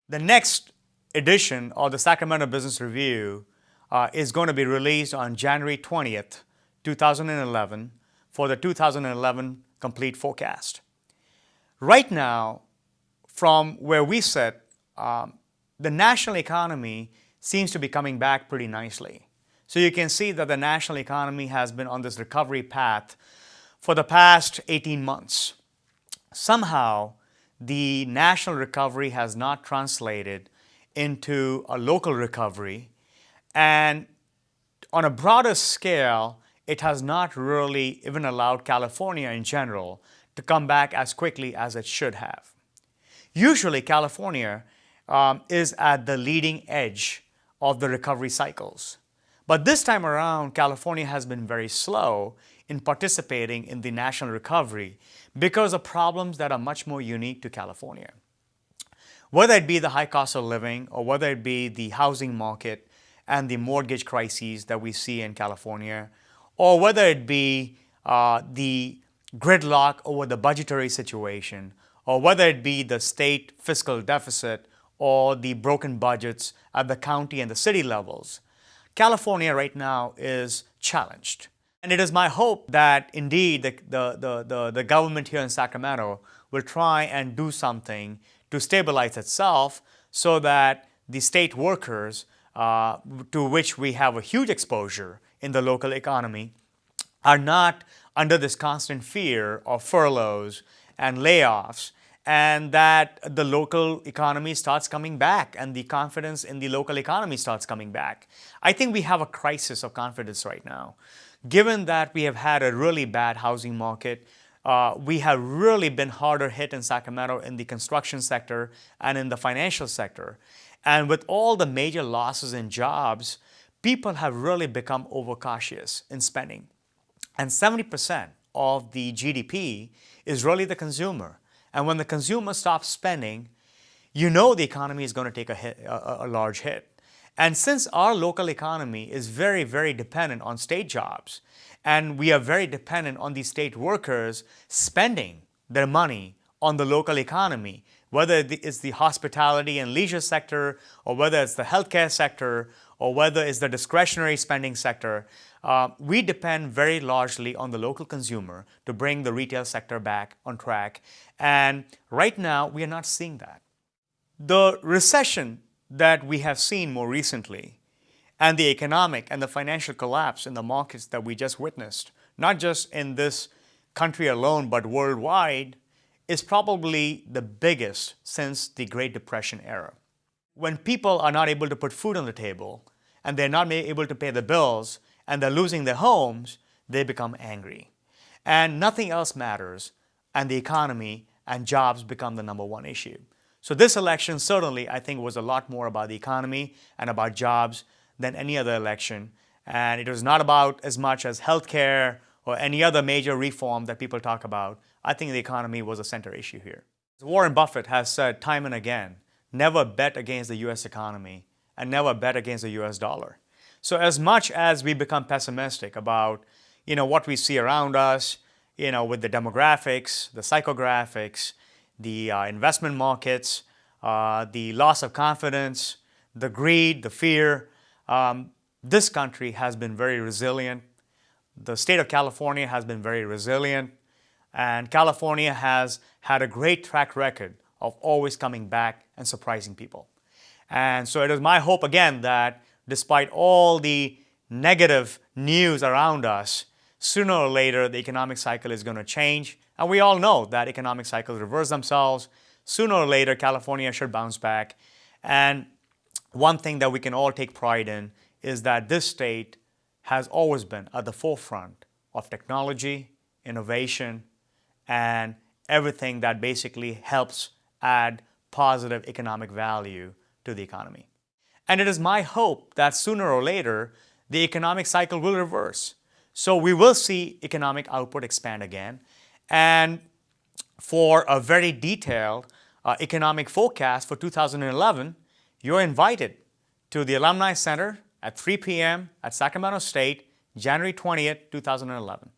The next edition of the Sacramento Business Review is going to be released on January 20th, 2011 for the 2011 complete forecast. Right now, from where we sit, the national economy seems to be coming back pretty nicely. So you can see that the national economy has been on this recovery path for the past 18 months. Somehow, the national recovery has not translated into a local recovery, and on a broader scale, it has not really even allowed California in general to come back as quickly as it should have. Usually, California is at the leading edge of the recovery cycles. But this time around, California has been very slow in participating in the national recovery because of problems that are much more unique to California. Whether it be the high cost of living, or whether it be the housing market and the mortgage crises that we see in California, or whether it be the gridlock over the budgetary situation, or whether it be the state fiscal deficit or the broken budgets at the county and the city levels, California right now is challenged. And it is my hope that indeed the government here in Sacramento will try and do something to stabilize itself so that the state workers, to which we have a huge exposure in the local economy, are not under this constant fear of furloughs and layoffs, and that the local economy starts coming back and the confidence in the local economy starts coming back. I think we have a crisis of confidence right now. Given that we have had a really bad housing market, we have really been harder hit in Sacramento in the construction sector and in the financial sector. And with all the major losses in jobs, people have really become overcautious in spending. And 70% of the GDP is really the consumer. And when the consumer stops spending, you know the economy is going to take a large hit. And since our local economy is very, very dependent on state jobs, and we are very dependent on the state workers spending their money on the local economy, whether it's the hospitality and leisure sector, or whether it's the healthcare sector, or whether it's the discretionary spending sector, we depend very largely on the local consumer to bring the retail sector back on track. And right now, we are not seeing that. The recession that we have seen more recently, and the economic and the financial collapse in the markets that we just witnessed, not just in this country alone, but worldwide, is probably the biggest since the Great Depression era. When people are not able to put food on the table, and they're not able to pay the bills, and they're losing their homes, they become angry. And nothing else matters, and the economy and jobs become the number one issue. So this election certainly, I think, was a lot more about the economy and about jobs than any other election. And it was not about as much as healthcare or any other major reform that people talk about. I think the economy was a center issue here. Warren Buffett has said time and again, never bet against the US economy and never bet against the US dollar. So as much as we become pessimistic about what we see around us, with the demographics, the psychographics, the investment markets, the loss of confidence, the greed, the fear, this country has been very resilient. The state of California has been very resilient, and California has had a great track record of always coming back and surprising people. And so it is my hope again that despite all the negative news around us, sooner or later the economic cycle is going to change. And we all know that economic cycles reverse themselves. Sooner or later, California should bounce back. And one thing that we can all take pride in is that this state has always been at the forefront of technology, innovation, and everything that basically helps add positive economic value to the economy. And it is my hope that sooner or later, the economic cycle will reverse. So we will see economic output expand again. And for a very detailed economic forecast for 2011, you're invited to the Alumni Center at 3 p.m. at Sacramento State, January 20th, 2011.